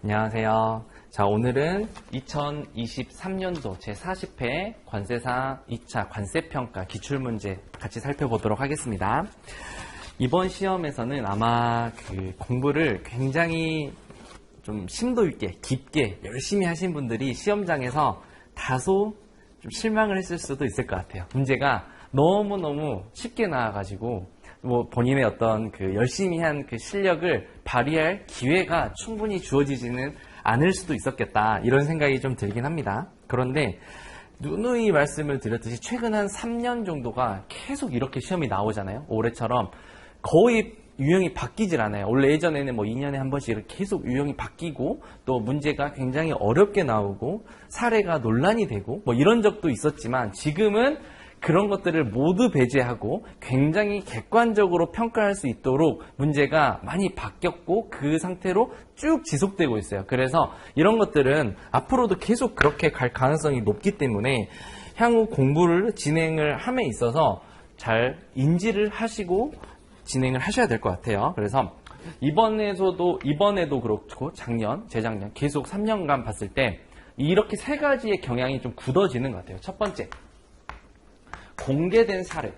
안녕하세요. 자, 오늘은 2023년도 제40회 관세사 2차 관세평가 기출문제 같이 살펴보도록 하겠습니다. 이번 시험에서는 아마 공부를 굉장히 좀 심도 있게, 깊게, 열심히 하신 분들이 시험장에서 다소 좀 실망을 했을 수도 있을 것 같아요. 문제가 너무너무 쉽게 나와가지고 본인의 어떤 열심히 한 실력을 발휘할 기회가 충분히 주어지지는 않을 수도 있었겠다, 이런 생각이 좀 들긴 합니다. 그런데 누누이 말씀을 드렸듯이 최근 한 3년 정도가 계속 이렇게 시험이 나오잖아요. 올해처럼 거의 유형이 바뀌질 않아요. 원래 예전에는 2년에 한 번씩 이렇게 계속 유형이 바뀌고 또 문제가 굉장히 어렵게 나오고 사례가 논란이 되고 이런 적도 있었지만, 지금은 그런 것들을 모두 배제하고 굉장히 객관적으로 평가할 수 있도록 문제가 많이 바뀌었고 그 상태로 쭉 지속되고 있어요. 그래서 이런 것들은 앞으로도 계속 그렇게 갈 가능성이 높기 때문에 향후 공부를 진행을 함에 있어서 잘 인지를 하시고 진행을 하셔야 될 것 같아요. 그래서 이번에도 그렇고 작년, 재작년 계속 3년간 봤을 때 이렇게 세 가지의 경향이 좀 굳어지는 것 같아요. 첫 번째, 공개된 사례.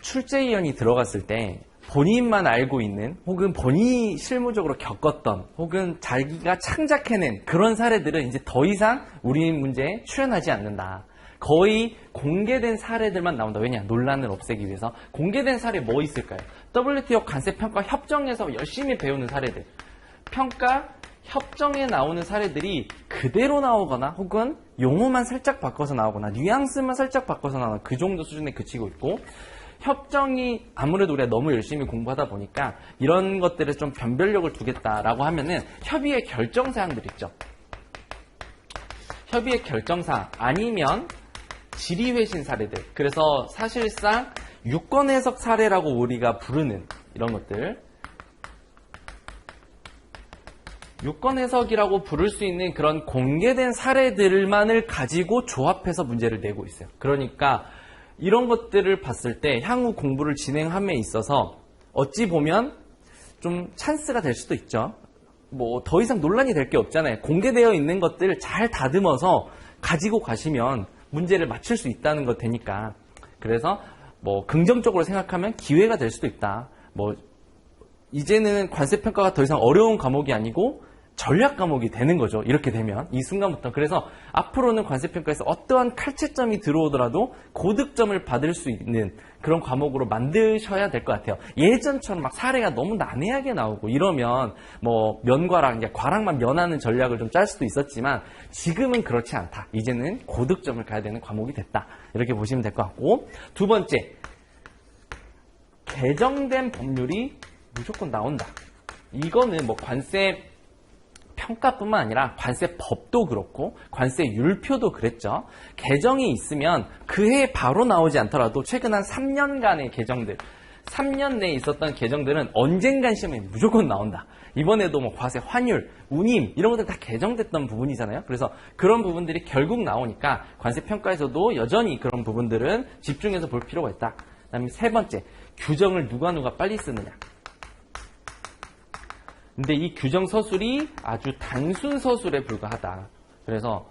출제위원이 들어갔을 때 본인만 알고 있는, 혹은 본인이 실무적으로 겪었던, 혹은 자기가 창작해낸 그런 사례들은 이제 더 이상 우리 문제에 출연하지 않는다. 거의 공개된 사례들만 나온다. 왜냐? 논란을 없애기 위해서. 공개된 사례 뭐 있을까요? WTO 관세평가 협정에서 열심히 배우는 사례들. 평가 협정에 나오는 사례들이 그대로 나오거나 혹은 용어만 살짝 바꿔서 나오거나 뉘앙스만 살짝 바꿔서 나오는 그 정도 수준에 그치고 있고, 협정이 아무래도 우리가 너무 열심히 공부하다 보니까 이런 것들에 좀 변별력을 두겠다라고 하면은 협의의 결정사항들 있죠. 협의의 결정사항 아니면 질의회신 사례들. 그래서 사실상 유권해석 사례라고 우리가 부르는 이런 것들, 유권 해석이라고 부를 수 있는 그런 공개된 사례들만을 가지고 조합해서 문제를 내고 있어요. 그러니까 이런 것들을 봤을 때 향후 공부를 진행함에 있어서 어찌 보면 좀 찬스가 될 수도 있죠. 더 이상 논란이 될 게 없잖아요. 공개되어 있는 것들을 잘 다듬어서 가지고 가시면 문제를 맞출 수 있다는 것 되니까. 그래서 긍정적으로 생각하면 기회가 될 수도 있다. 이제는 관세평가가 더 이상 어려운 과목이 아니고 전략 과목이 되는 거죠. 이렇게 되면 이 순간부터. 그래서 앞으로는 관세평가에서 어떠한 칼채점이 들어오더라도 고득점을 받을 수 있는 그런 과목으로 만드셔야 될 것 같아요. 예전처럼 사례가 너무 난해하게 나오고 이러면 면과랑, 이제 과랑만 면하는 전략을 좀 짤 수도 있었지만 지금은 그렇지 않다. 이제는 고득점을 가야 되는 과목이 됐다. 이렇게 보시면 될 것 같고, 두 번째, 개정된 법률이 무조건 나온다. 이거는 관세 평가뿐만 아니라 관세법도 그렇고 관세율표도 그랬죠. 개정이 있으면 그해 바로 나오지 않더라도 최근 한 3년간의 개정들, 3년 내에 있었던 개정들은 언젠간 시험에 무조건 나온다. 이번에도 과세 환율, 운임 이런 것들 다 개정됐던 부분이잖아요. 그래서 그런 부분들이 결국 나오니까 관세평가에서도 여전히 그런 부분들은 집중해서 볼 필요가 있다. 그다음에 세 번째, 규정을 누가 빨리 쓰느냐. 근데 이 규정 서술이 아주 단순 서술에 불과하다. 그래서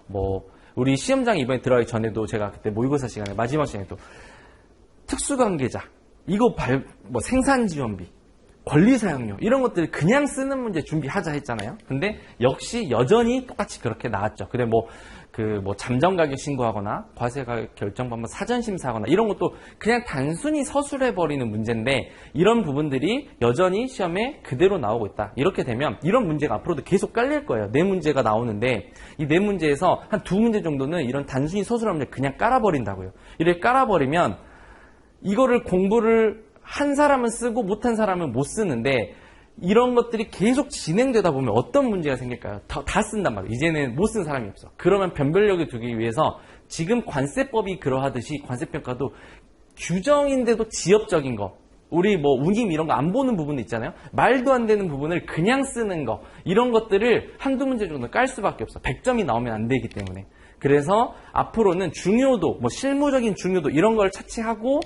우리 시험장에 이번에 들어가기 전에도 제가 그때 모의고사 시간에 마지막 시간에도 특수관계자, 이거 생산지원비, 권리사용료 이런 것들 그냥 쓰는 문제 준비하자 했잖아요. 근데 역시 여전히 똑같이 그렇게 나왔죠. 근데 잠정가격 신고하거나 과세가격 결정 방법 사전 심사하거나 이런 것도 그냥 단순히 서술해버리는 문제인데, 이런 부분들이 여전히 시험에 그대로 나오고 있다. 이렇게 되면 이런 문제가 앞으로도 계속 깔릴 거예요. 네 문제가 나오는데 이 네 문제에서 한 두 문제 정도는 이런 단순히 서술한 문제 그냥 깔아버린다고요. 이렇게 깔아버리면 이거를 공부를 한 사람은 쓰고 못한 사람은 못 쓰는데, 이런 것들이 계속 진행되다 보면 어떤 문제가 생길까요? 다 쓴단 말이에요. 이제는 못 쓴 사람이 없어. 그러면 변별력을 두기 위해서 지금 관세법이 그러하듯이 관세평가도 규정인데도 지엽적인 거, 우리 운임 이런 거 안 보는 부분 있잖아요. 말도 안 되는 부분을 그냥 쓰는 거, 이런 것들을 한두 문제 정도 깔 수밖에 없어. 100점이 나오면 안 되기 때문에. 그래서 앞으로는 중요도, 실무적인 중요도 이런 걸 차치하고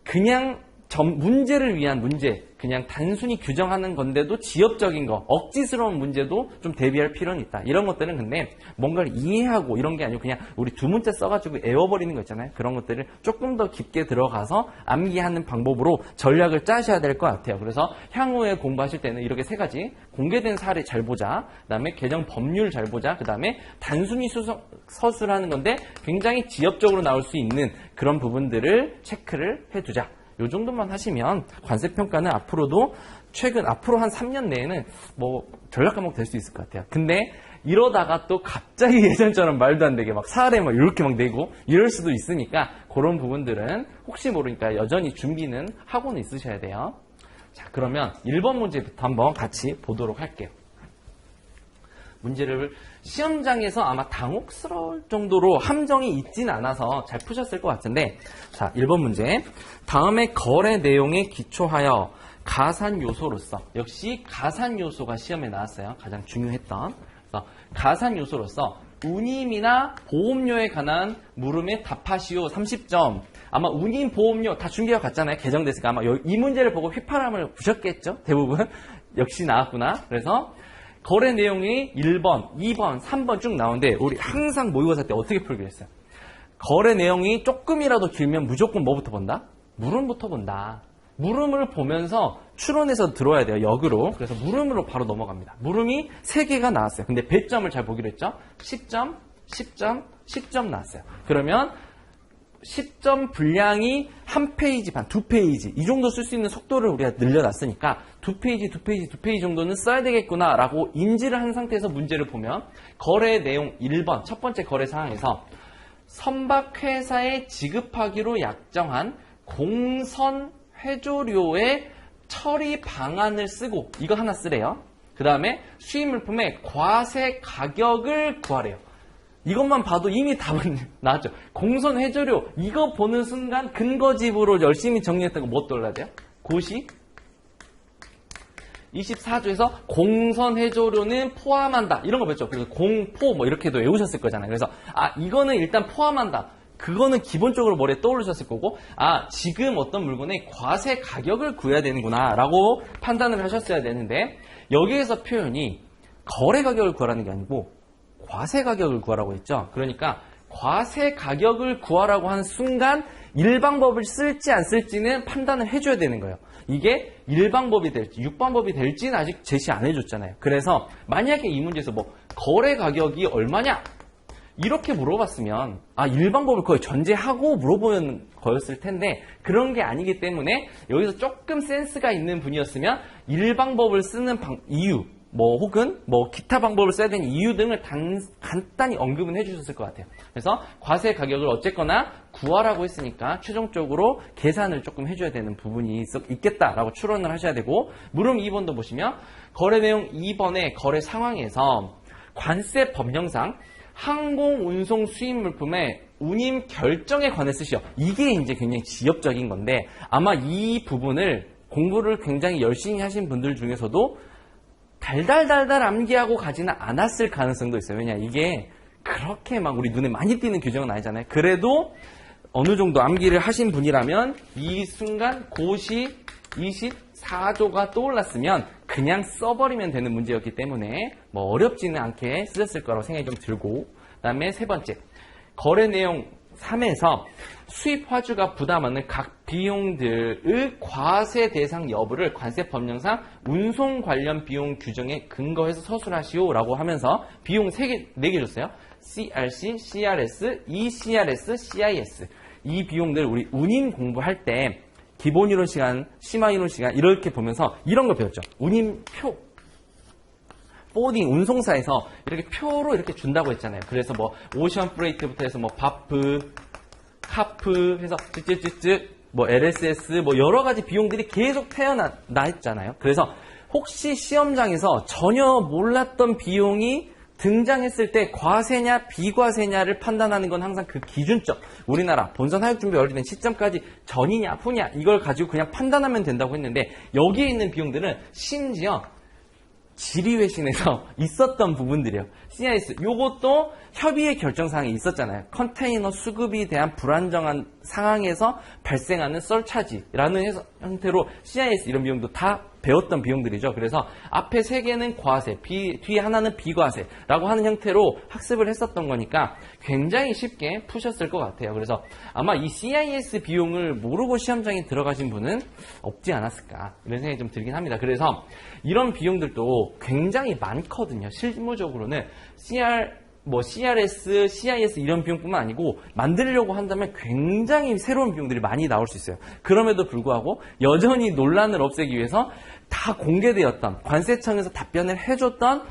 그냥 문제를 위한 문제, 그냥 단순히 규정하는 건데도 지엽적인 거, 억지스러운 문제도 좀 대비할 필요는 있다. 이런 것들은 근데 뭔가를 이해하고 이런 게 아니고 그냥 우리 두 문자 써가지고 외워버리는 거 있잖아요. 그런 것들을 조금 더 깊게 들어가서 암기하는 방법으로 전략을 짜셔야 될 것 같아요. 그래서 향후에 공부하실 때는 이렇게 세 가지, 공개된 사례 잘 보자, 그 다음에 개정 법률 잘 보자, 그 다음에 단순히 서술하는 건데 굉장히 지엽적으로 나올 수 있는 그런 부분들을 체크를 해두자. 이 정도만 하시면 관세평가는 앞으로 한 3년 내에는 뭐 전략 과목 될 수 있을 것 같아요. 근데 이러다가 또 갑자기 예전처럼 말도 안 되게 막 사례 막 이렇게 막 내고 이럴 수도 있으니까 그런 부분들은 혹시 모르니까 여전히 준비는 하고는 있으셔야 돼요. 자, 그러면 1번 문제부터 한번 같이 보도록 할게요. 문제를 시험장에서 아마 당혹스러울 정도로 함정이 있진 않아서 잘 푸셨을 것 같은데, 자, 1번 문제. 다음에 거래 내용에 기초하여 가산 요소로서, 역시 가산 요소가 시험에 나왔어요. 가장 중요했던. 그래서 가산 요소로서 운임이나 보험료에 관한 물음에 답하시오 30점. 아마 운임, 보험료 다 준비가 갔잖아요. 개정됐으니까 아마 이 문제를 보고 휘파람을 부셨겠죠. 대부분. 역시 나왔구나. 그래서 거래 내용이 1번, 2번, 3번 쭉 나오는데 우리 항상 모의고사 때 어떻게 풀기로 했어요? 거래 내용이 조금이라도 길면 무조건 뭐부터 본다? 물음부터 본다. 물음을 보면서 추론해서 들어야 돼요. 역으로. 그래서 물음으로 바로 넘어갑니다. 물음이 3개가 나왔어요. 근데 배점을 잘 보기로 했죠? 10점, 10점, 10점 나왔어요. 그러면 10점 분량이 한 페이지 반, 2페이지 이 정도 쓸 수 있는 속도를 우리가 늘려놨으니까 2페이지 정도는 써야 되겠구나 라고 인지를 한 상태에서 문제를 보면 거래 내용 1번 첫 번째 거래 사항에서 선박회사에 지급하기로 약정한 공선 회조료의 처리 방안을 쓰고 이거 하나 쓰래요. 그 다음에 수입물품의 과세 가격을 구하래요. 이것만 봐도 이미 답은 나왔죠. 공선 회조료 이거 보는 순간 근거집으로 열심히 정리했던 거 뭐 떠올라야 돼요? 고시 24조에서 공선 회조료는 포함한다 이런 거 배웠죠. 그래서 공포 뭐 이렇게도 외우셨을 거잖아요. 그래서 이거는 일단 포함한다. 그거는 기본적으로 머리에 떠올리셨을 거고 지금 어떤 물건의 과세 가격을 구해야 되는구나 라고 판단을 하셨어야 되는데 여기에서 표현이 거래 가격을 구하라는 게 아니고 과세 가격을 구하라고 했죠. 그러니까 과세 가격을 구하라고 한 순간 일방법을 쓸지 안 쓸지는 판단을 해줘야 되는 거예요. 이게 일방법이 될지 6방법이 될지는 아직 제시 안 해줬잖아요. 그래서 만약에 이 문제에서 뭐 거래 가격이 얼마냐 이렇게 물어봤으면 일방법을 거의 전제하고 물어보는 거였을 텐데 그런 게 아니기 때문에 여기서 조금 센스가 있는 분이었으면 일방법을 쓰는 이유 혹은 기타 방법을 써야 되는 이유 등을 간단히 언급은 해주셨을 것 같아요. 그래서 과세 가격을 어쨌거나 구하라고 했으니까 최종적으로 계산을 조금 해줘야 되는 부분이 있겠다라고 추론을 하셔야 되고 물음 2번도 보시면 거래 내용 2번의 거래 상황에서 관세 법령상 항공운송 수입물품의 운임 결정에 관해 쓰시오. 이게 이제 굉장히 지엽적인 건데 아마 이 부분을 공부를 굉장히 열심히 하신 분들 중에서도 달달달달 암기하고 가지는 않았을 가능성도 있어요. 왜냐 이게 그렇게 막 우리 눈에 많이 띄는 규정은 아니잖아요. 그래도 어느 정도 암기를 하신 분이라면 이 순간 고시 24조가 떠올랐으면 그냥 써버리면 되는 문제였기 때문에 어렵지는 않게 쓰셨을 거라고 생각이 좀 들고 그 다음에 세 번째 거래 내용 3에서 수입 화주가 부담하는 각 비용들의 과세 대상 여부를 관세 법령상 운송 관련 비용 규정에 근거해서 서술하시오 라고 하면서 비용 4개 줬어요. CRC, CRS, ECRS, CIS 이 비용들 우리 운임 공부할 때 기본 이론 시간, 심화 이론 시간 이렇게 보면서 이런 걸 배웠죠. 운임표 포딩 운송사에서 이렇게 표로 이렇게 준다고 했잖아요. 그래서 오션 프레이트부터 해서 바프, 카프 해서 쯔쯔쯔쯔 LSS 여러 가지 비용들이 계속 태어나 했잖아요. 그래서 혹시 시험장에서 전혀 몰랐던 비용이 등장했을 때 과세냐 비과세냐를 판단하는 건 항상 그 기준점. 우리나라 본선 하역 준비 완료된 시점까지 전이냐 후냐 이걸 가지고 그냥 판단하면 된다고 했는데 여기에 있는 비용들은 심지어 지리회신에서 있었던 부분들이에요. CIS 요것도 협의의 결정사항이 있었잖아요. 컨테이너 수급에 대한 불안정한 상황에서 발생하는 썰차지라는 형태로 CIS 이런 비용도 다 배웠던 비용들이죠. 그래서 앞에 세 개는 과세, 뒤에 하나는 비과세라고 하는 형태로 학습을 했었던 거니까 굉장히 쉽게 푸셨을 것 같아요. 그래서 아마 이 CIS 비용을 모르고 시험장에 들어가신 분은 없지 않았을까 이런 생각이 좀 들긴 합니다. 그래서 이런 비용들도 굉장히 많거든요. 실무적으로는 CRS, CIS 이런 비용뿐만 아니고 만들려고 한다면 굉장히 새로운 비용들이 많이 나올 수 있어요. 그럼에도 불구하고 여전히 논란을 없애기 위해서 다 공개되었던 관세청에서 답변을 해줬던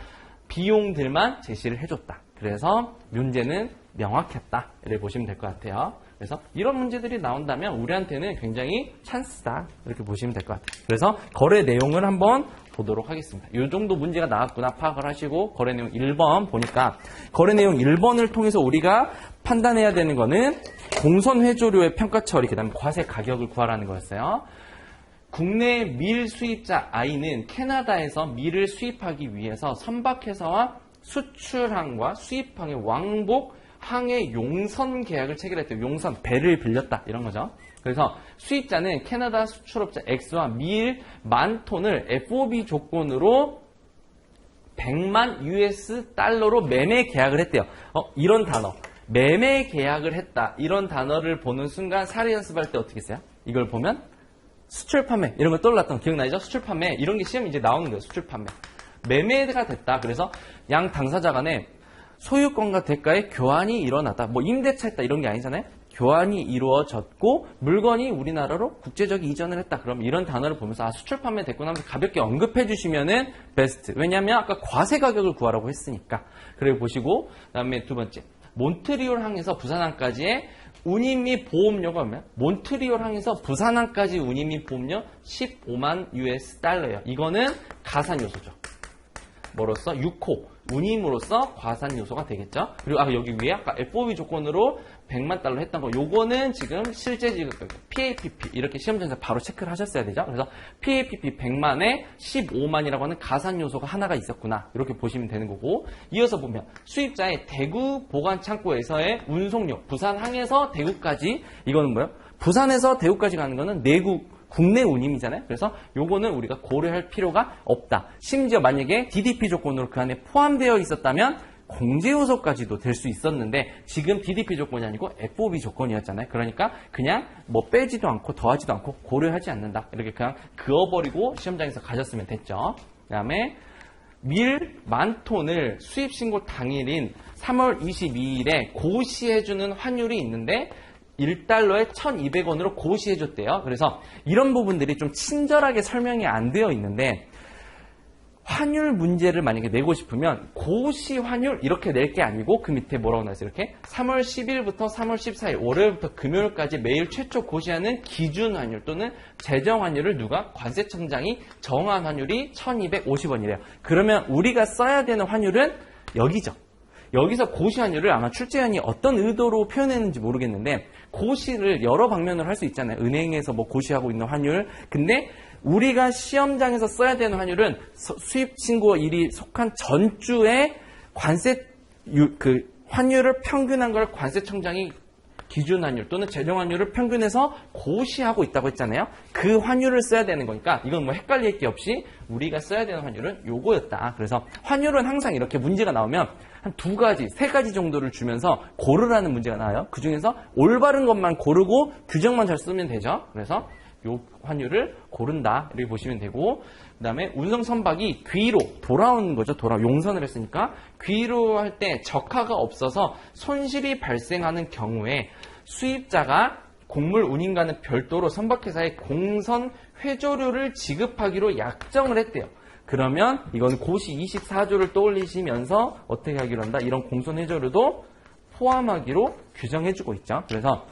비용들만 제시를 해줬다. 그래서 문제는 명확했다를 보시면 될 것 같아요. 그래서 이런 문제들이 나온다면 우리한테는 굉장히 찬스다 이렇게 보시면 될 것 같아요. 그래서 거래 내용을 한번 보도록 하겠습니다. 이 정도 문제가 나왔구나 파악을 하시고 거래 내용 1번 보니까 거래 내용 1번을 통해서 우리가 판단해야 되는 거는 공선 회조료의 평가 처리 그 다음에 과세 가격을 구하라는 거였어요. 국내 밀 수입자 I는 캐나다에서 밀을 수입하기 위해서 선박회사와 수출항과 수입항의 왕복 항해 용선 계약을 체결했대요. 용선, 배를 빌렸다 이런 거죠. 그래서 수입자는 캐나다 수출업자 X와 밀 10,000톤을 FOB 조건으로 100만 US 달러로 매매 계약을 했대요. 이런 단어, 매매 계약을 했다. 이런 단어를 보는 순간 사례 연습할 때 어떻게 써요? 이걸 보면 수출 판매 이런 거 떠올랐던 거 기억나죠? 수출 판매 이런 게 시험이 이제 나오는 거예요. 수출 판매. 매매가 됐다. 그래서 양 당사자 간에 소유권과 대가의 교환이 일어났다. 뭐 임대차 했다 이런 게 아니잖아요. 교환이 이루어졌고 물건이 우리나라로 국제적 이전을 했다. 그럼 이런 단어를 보면서 수출 판매 됐구나 하면서 가볍게 언급해 주시면은 베스트. 왜냐하면 아까 과세 가격을 구하라고 했으니까. 그리고 보시고 그다음에 두 번째 몬트리올 항에서 부산항까지의 운임 및 보험료가 얼마야? 몬트리올 항에서 부산항까지 운임 및 보험료 15만 US 달러예요. 이거는 가산 요소죠. 뭐로써? 6호. 운임으로서 과산 요소가 되겠죠. 그리고 여기 위에 아까 FOB 조건으로 100만 달러 했던 거 요거는 지금 실제 지급 PAPP 이렇게 시험장에서 바로 체크를 하셨어야 되죠. 그래서 PAPP 100만에 15만이라고 하는 가산 요소가 하나가 있었구나 이렇게 보시면 되는 거고 이어서 보면 수입자의 대구 보관 창고에서의 운송료 부산항에서 대구까지 이거는 뭐예요? 부산에서 대구까지 가는 거는 내국 국내 운임이잖아요. 그래서 요거는 우리가 고려할 필요가 없다. 심지어 만약에 DDP 조건으로 그 안에 포함되어 있었다면 공제 요소까지도 될 수 있었는데 지금 DDP 조건이 아니고 FOB 조건이었잖아요. 그러니까 그냥 뭐 빼지도 않고 더하지도 않고 고려하지 않는다. 이렇게 그냥 그어버리고 시험장에서 가셨으면 됐죠. 그 다음에 밀 10,000톤을 수입 신고 당일인 3월 22일에 고시해주는 환율이 있는데 1달러에 1,200원으로 고시해줬대요. 그래서 이런 부분들이 좀 친절하게 설명이 안 되어 있는데 환율 문제를 만약에 내고 싶으면 고시 환율 이렇게 낼 게 아니고 그 밑에 뭐라고 나왔어요? 이렇게 3월 10일부터 3월 14일 월요일부터 금요일까지 매일 최초 고시하는 기준 환율 또는 제정 환율을 누가? 관세청장이 정한 환율이 1,250원이래요. 그러면 우리가 써야 되는 환율은 여기죠. 여기서 고시 환율을 아마 출제원이 어떤 의도로 표현했는지 모르겠는데 고시를 여러 방면으로 할 수 있잖아요. 은행에서 뭐 고시하고 있는 환율. 근데 우리가 시험장에서 써야 되는 환율은 수입 신고일이 속한 전주에 관세 환율을 평균한 걸 관세청장이 기준 환율 또는 제정 환율을 평균해서 고시하고 있다고 했잖아요. 그 환율을 써야 되는 거니까 이건 뭐 헷갈릴 게 없이 우리가 써야 되는 환율은 요거였다. 그래서 환율은 항상 이렇게 문제가 나오면 한 2가지, 3가지 정도를 주면서 고르라는 문제가 나와요. 그 중에서 올바른 것만 고르고 규정만 잘 쓰면 되죠. 그래서 요 환율을 고른다 이렇게 보시면 되고 그 다음에 운송 선박이 귀로 돌아오는 거죠. 용선을 했으니까 귀로 할 때 적하가 없어서 손실이 발생하는 경우에 수입자가 곡물 운임과는 별도로 선박회사에 공선 회조료를 지급하기로 약정을 했대요. 그러면 이건 고시 24조를 떠올리시면서 어떻게 하기로 한다? 이런 공선 회조료도 포함하기로 규정해주고 있죠. 그래서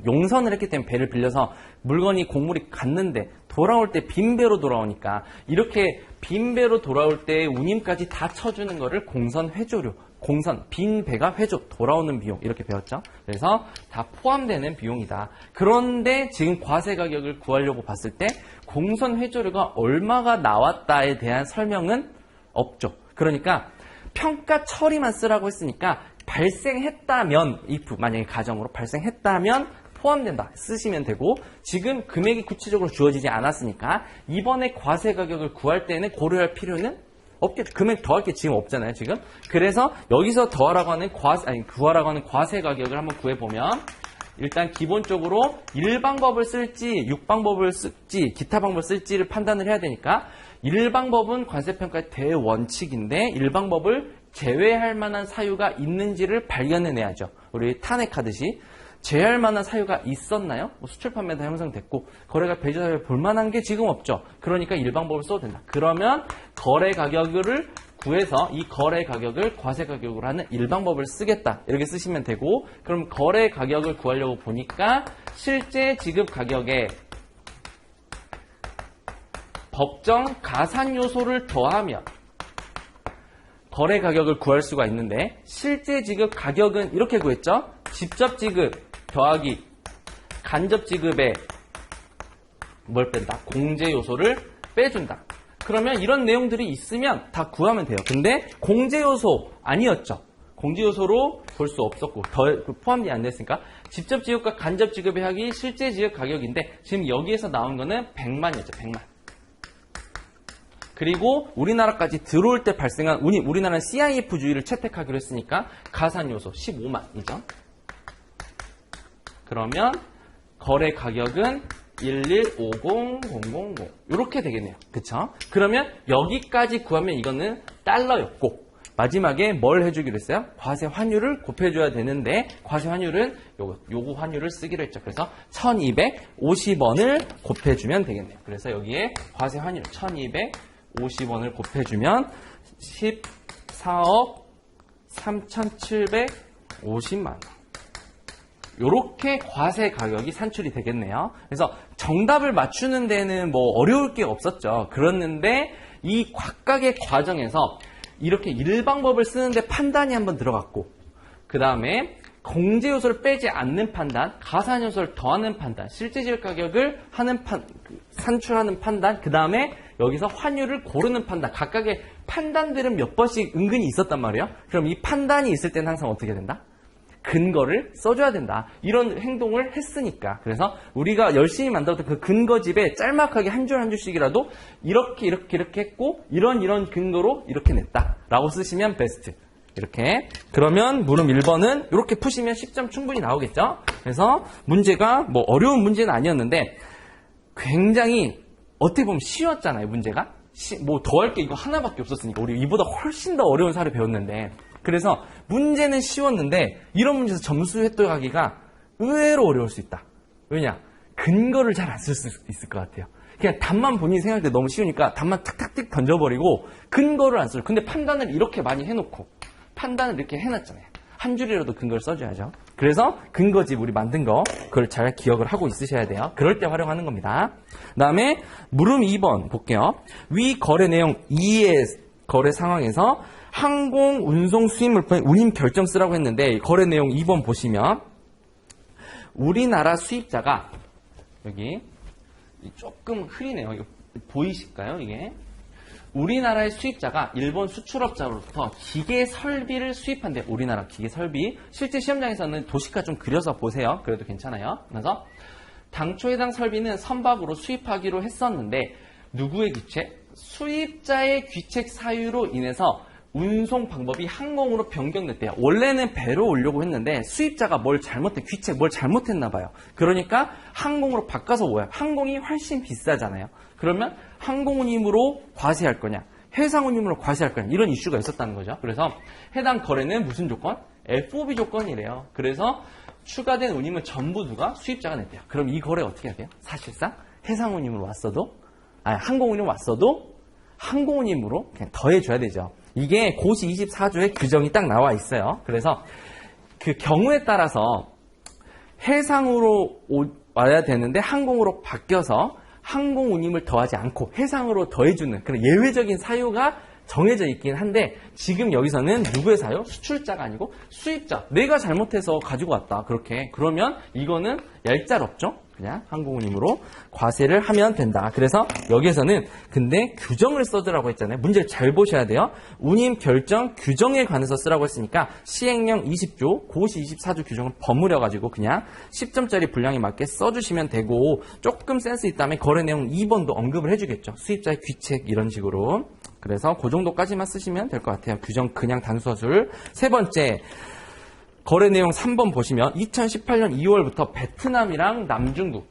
용선을 했기 때문에 배를 빌려서 물건이 곡물이 갔는데 돌아올 때 빈배로 돌아오니까 이렇게 빈배로 돌아올 때 운임까지 다 쳐주는 거를 공선 회조료, 공선, 빈 배가 회조, 돌아오는 비용 이렇게 배웠죠. 그래서 다 포함되는 비용이다. 그런데 지금 과세 가격을 구하려고 봤을 때 공선 회조료가 얼마가 나왔다에 대한 설명은 없죠. 그러니까 평가 처리만 쓰라고 했으니까 발생했다면, if 만약에 가정으로 발생했다면 포함된다 쓰시면 되고, 지금 금액이 구체적으로 주어지지 않았으니까 이번에 과세 가격을 구할 때는 고려할 필요는 없겠죠. 금액 더할 게 지금 없잖아요, 지금. 그래서 여기서 더하라고 하는 구하라고 하는 과세 가격을 한번 구해보면, 일단 기본적으로 1방법을 쓸지 6방법을 쓸지 기타 방법을 쓸지를 판단을 해야 되니까, 1방법은 관세평가의 대원칙인데 1방법을 제외할 만한 사유가 있는지를 발견해내야죠. 우리 탄핵하듯이 제외할 만한 사유가 있었나요? 뭐 수출 판매도 형성됐고 거래가 배제사유를 볼 만한 게 지금 없죠. 그러니까 1방법을 써도 된다. 그러면 거래 가격을 구해서 이 거래 가격을 과세 가격으로 하는 1방법을 쓰겠다. 이렇게 쓰시면 되고, 그럼 거래 가격을 구하려고 보니까 실제 지급 가격에 법정 가산 요소를 더하면 거래 가격을 구할 수가 있는데, 실제 지급 가격은 이렇게 구했죠. 직접 지급 더하기 간접 지급에 뭘 뺀다? 공제 요소를 빼준다. 그러면 이런 내용들이 있으면 다 구하면 돼요. 근데 공제 요소 아니었죠. 공제 요소로 볼 수 없었고 포함이 안 됐으니까 직접 지급과 간접 지급의 합이 실제 지급 가격인데, 지금 여기에서 나온 거는 100만이었죠. 100만. 그리고 우리나라까지 들어올 때 발생한, 우리나라는 CIF주의를 채택하기로 했으니까 가산 요소 15만이죠. 그러면 거래 가격은 1150000 이렇게 되겠네요. 그쵸? 그러면 여기까지 구하면 이거는 달러였고, 마지막에 뭘 해주기로 했어요? 과세 환율을 곱해줘야 되는데, 과세 환율은 요거 환율을 쓰기로 했죠. 그래서 1250원을 곱해주면 되겠네요. 그래서 여기에 과세 환율 1250원을 곱해주면 14억 3750만. 요렇게 과세 가격이 산출이 되겠네요. 그래서 정답을 맞추는 데는 뭐 어려울 게 없었죠. 그랬는데 이 각각의 과정에서 이렇게 1방법을 쓰는데 판단이 한번 들어갔고, 그 다음에 공제 요소를 빼지 않는 판단, 가산 요소를 더하는 판단, 실제 지급 가격을 산출하는 판단, 그 다음에 여기서 환율을 고르는 판단, 각각의 판단들은 몇 번씩 은근히 있었단 말이에요. 그럼 이 판단이 있을 때는 항상 어떻게 된다? 근거를 써줘야 된다. 이런 행동을 했으니까. 그래서 우리가 열심히 만들었던 그 근거집에 짤막하게 한 줄 한 줄씩이라도 이렇게 했고 이런 근거로 이렇게 냈다 라고 쓰시면 베스트. 이렇게. 그러면 물음 1번은 이렇게 푸시면 10점 충분히 나오겠죠. 그래서 문제가 뭐 어려운 문제는 아니었는데 굉장히 어떻게 보면 쉬웠잖아요. 문제가. 뭐 더할 게 이거 하나밖에 없었으니까 우리 이보다 훨씬 더 어려운 사례 배웠는데, 그래서 문제는 쉬웠는데 이런 문제에서 점수 획득하기가 의외로 어려울 수 있다. 왜냐? 근거를 잘 안 쓸 수 있을 것 같아요. 그냥 답만 본인이 생각할 때 너무 쉬우니까 답만 탁탁탁 던져버리고 근거를 안 써요. 근데 판단을 이렇게 많이 해놓고 판단을 이렇게 해놨잖아요. 한 줄이라도 근거를 써줘야죠. 그래서 근거집 우리 만든 거 그걸 잘 기억을 하고 있으셔야 돼요. 그럴 때 활용하는 겁니다. 그 다음에 물음 2번 볼게요. 위 거래 내용 2의 거래 상황에서 항공, 운송, 수입 물품의 운임 결정 쓰라고 했는데, 거래 내용 2번 보시면 우리나라 수입자가, 여기 조금 흐리네요. 이거 보이실까요? 이게 우리나라의 수입자가 일본 수출업자로부터 기계 설비를 수입한대. 우리나라 기계 설비. 실제 시험장에서는 도시가 좀 그려서 보세요. 그래도 괜찮아요. 그래서 당초 해당 설비는 선박으로 수입하기로 했었는데 누구의 귀책? 수입자의 귀책 사유로 인해서 운송 방법이 항공으로 변경됐대요. 원래는 배로 오려고 했는데 수입자가 귀책 뭘 잘못했나 봐요. 그러니까 항공으로 바꿔서 뭐야? 항공이 훨씬 비싸잖아요. 그러면 항공운임으로 과세할 거냐, 해상운임으로 과세할 거냐, 이런 이슈가 있었다는 거죠. 그래서 해당 거래는 무슨 조건? FOB 조건이래요. 그래서 추가된 운임은 전부 누가? 수입자가 냈대요. 그럼 이 거래 어떻게 해야 돼요? 사실상 해상운임으로 왔어도, 항공운임 왔어도 항공운임으로 그냥 더해줘야 되죠. 이게 고시 24조에 규정이 딱 나와 있어요. 그래서 그 경우에 따라서 해상으로 와야 되는데 항공으로 바뀌어서 항공 운임을 더하지 않고 해상으로 더해주는 그런 예외적인 사유가 정해져 있긴 한데, 지금 여기서는 누구의 사유? 수출자가 아니고 수입자. 내가 잘못해서 가지고 왔다. 그렇게. 그러면 이거는 얄짤없죠? 그냥 항공운임으로 과세를 하면 된다. 그래서 여기에서는 근데 규정을 써두라고 했잖아요. 문제를 잘 보셔야 돼요. 운임 결정 규정에 관해서 쓰라고 했으니까 시행령 20조, 고시 24조 규정을 버무려가지고 그냥 10점짜리 분량에 맞게 써주시면 되고 조금 센스 있다면 거래 내용 2번도 언급을 해주겠죠. 수입자의 귀책 이런 식으로. 그래서 그 정도까지만 쓰시면 될 것 같아요. 규정 그냥 단수서술. 세 번째. 거래 내용 3번 보시면 2018년 2월부터 베트남이랑 남중국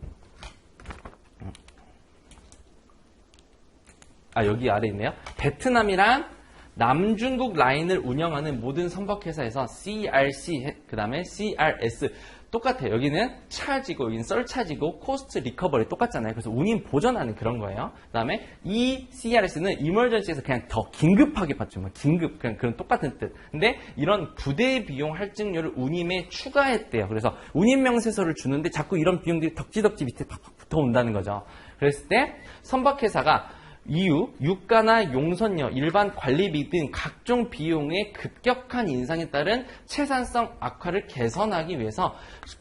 여기 아래 있네요. 베트남이랑 남중국 라인을 운영하는 모든 선박회사에서 CRC 그 다음에 CRS 똑같아요. 여기는 차지고 여기는 썰차지고 코스트 리커버리 똑같잖아요. 그래서 운임 보전하는 그런 거예요. 그 다음에 이 CRS는 이머전시에서 그냥 더 긴급하게 받죠. 뭐 긴급 그냥 그런 똑같은 뜻. 근데 이런 부대 비용 할증료를 운임에 추가했대요. 그래서 운임 명세서를 주는데 자꾸 이런 비용들이 덕지덕지 밑에 팍팍 붙어온다는 거죠. 그랬을 때 선박회사가 이유, 유가나 용선료, 일반 관리비 등 각종 비용의 급격한 인상에 따른 채산성 악화를 개선하기 위해서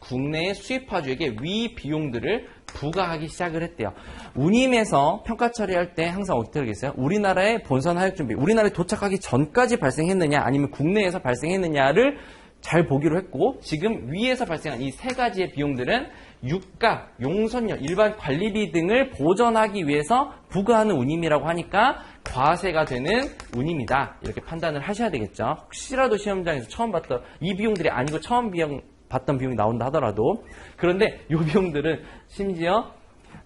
국내의 수입화주에게 위 비용들을 부과하기 시작을 했대요. 운임에서 평가 처리할 때 항상 어떻게 하겠어요? 우리나라의 본선 하역 준비, 우리나라에 도착하기 전까지 발생했느냐 아니면 국내에서 발생했느냐를 잘 보기로 했고 지금 위에서 발생한 이 세 가지의 비용들은 유가, 용선료, 일반 관리비 등을 보전하기 위해서 부과하는 운임이라고 하니까 과세가 되는 운임이다. 이렇게 판단을 하셔야 되겠죠. 혹시라도 시험장에서 처음 봤던 이 비용들이 아니고 처음 봤던 비용이 나온다 하더라도 그런데 이 비용들은 심지어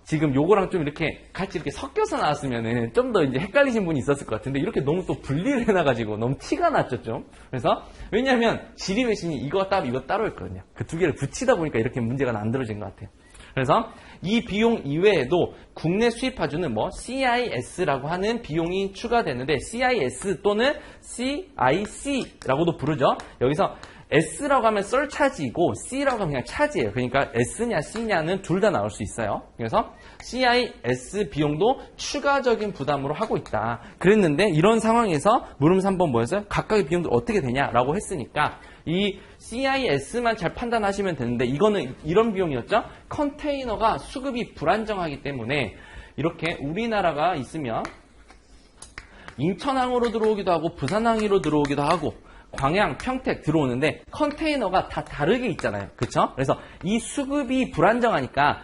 지금 요거랑 좀 이렇게 같이 이렇게 섞여서 나왔으면은 좀 더 이제 헷갈리신 분이 있었을 것 같은데 이렇게 너무 또 분리를 해놔가지고 너무 티가 났죠 좀. 그래서 왜냐하면 지리외신이 이거 따로 있거든요. 그 두 개를 붙이다 보니까 이렇게 문제가 만들어진 것 같아요. 그래서 이 비용 이외에도 국내 수입화주는 뭐 CIS라고 하는 비용이 추가되는데 CIS 또는 CIC라고도 부르죠. 여기서 S라고 하면 썰차지이고 C라고 하면 그냥 차지예요. 그러니까 S냐 C냐는 둘 다 나올 수 있어요. 그래서 CIS 비용도 추가적인 부담으로 하고 있다. 그랬는데 이런 상황에서 물음 3번 뭐였어요? 각각의 비용들 어떻게 되냐라고 했으니까 이 CIS만 잘 판단하시면 되는데 이거는 이런 비용이었죠. 컨테이너가 수급이 불안정하기 때문에 이렇게 우리나라가 있으면 인천항으로 들어오기도 하고 부산항으로 들어오기도 하고 광양, 평택 들어오는데 컨테이너가 다 다르게 있잖아요. 그렇죠? 그래서 이 수급이 불안정하니까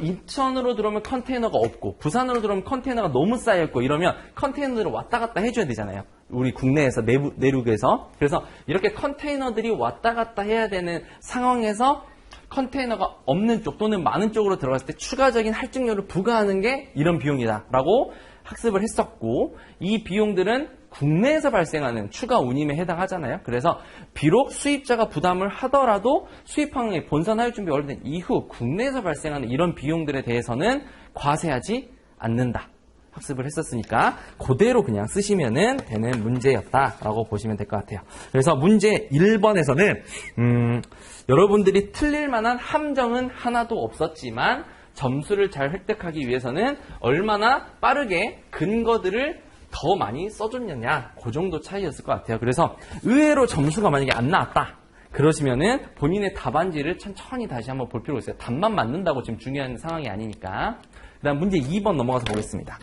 인천으로 들어오면 컨테이너가 없고 부산으로 들어오면 컨테이너가 너무 쌓여있고 이러면 컨테이너들을 왔다 갔다 해줘야 되잖아요. 우리 국내에서 내륙에서. 그래서 이렇게 컨테이너들이 왔다 갔다 해야 되는 상황에서 컨테이너가 없는 쪽 또는 많은 쪽으로 들어갔을 때 추가적인 할증료를 부과하는 게 이런 비용이다라고 학습을 했었고 이 비용들은 국내에서 발생하는 추가 운임에 해당하잖아요. 그래서 비록 수입자가 부담을 하더라도 수입항의 본선 하역 준비 완료된 이후 국내에서 발생하는 이런 비용들에 대해서는 과세하지 않는다. 학습을 했었으니까 그대로 그냥 쓰시면 되는 문제였다라고 보시면 될 것 같아요. 그래서 문제 1번에서는 여러분들이 틀릴 만한 함정은 하나도 없었지만 점수를 잘 획득하기 위해서는 얼마나 빠르게 근거들을 더 많이 써줬느냐 그 정도 차이였을 것 같아요. 그래서 의외로 점수가 만약에 안 나왔다 그러시면은 본인의 답안지를 천천히 다시 한번 볼 필요가 있어요. 답만 맞는다고 지금 중요한 상황이 아니니까. 그 다음 문제 2번 넘어가서 보겠습니다.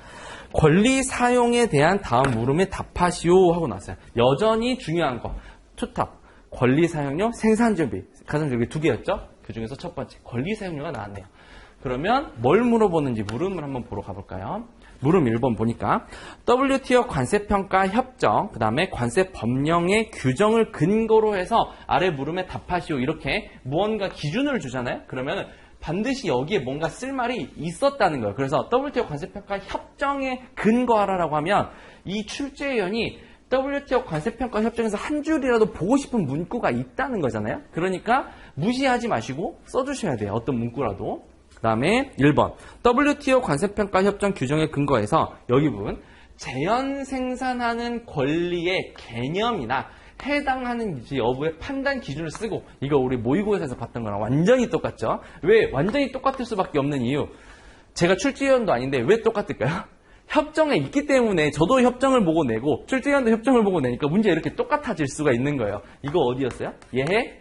권리 사용에 대한 다음 물음에 답하시오 하고 나왔어요. 여전히 중요한 거 투탑 권리 사용료 생산 준비 가장 중요한 게 두 개였죠. 그 중에서 첫 번째 권리 사용료가 나왔네요. 그러면 뭘 물어보는지 물음을 한번 보러 가볼까요? 물음 1번 보니까 WTO 관세평가 협정, 그 다음에 관세 법령의 규정을 근거로 해서 아래 물음에 답하시오 이렇게 무언가 기준을 주잖아요. 그러면 반드시 여기에 뭔가 쓸 말이 있었다는 거예요. 그래서 WTO 관세평가 협정에 근거하라라고 하면 이 출제위원이 WTO 관세평가 협정에서 한 줄이라도 보고 싶은 문구가 있다는 거잖아요. 그러니까 무시하지 마시고 써주셔야 돼요. 어떤 문구라도. 그 다음에 1번 WTO 관세평가 협정 규정에 근거해서 여기 부분 재현 생산하는 권리의 개념이나 해당하는지 여부의 판단 기준을 쓰고 이거 우리 모의고사에서 봤던 거랑 완전히 똑같죠. 왜 완전히 똑같을 수밖에 없는 이유 제가 출제위원도 아닌데 왜 똑같을까요? 협정에 있기 때문에 저도 협정을 보고 내고 출제위원도 협정을 보고 내니까 문제 이렇게 똑같아질 수가 있는 거예요. 이거 어디였어요? 예해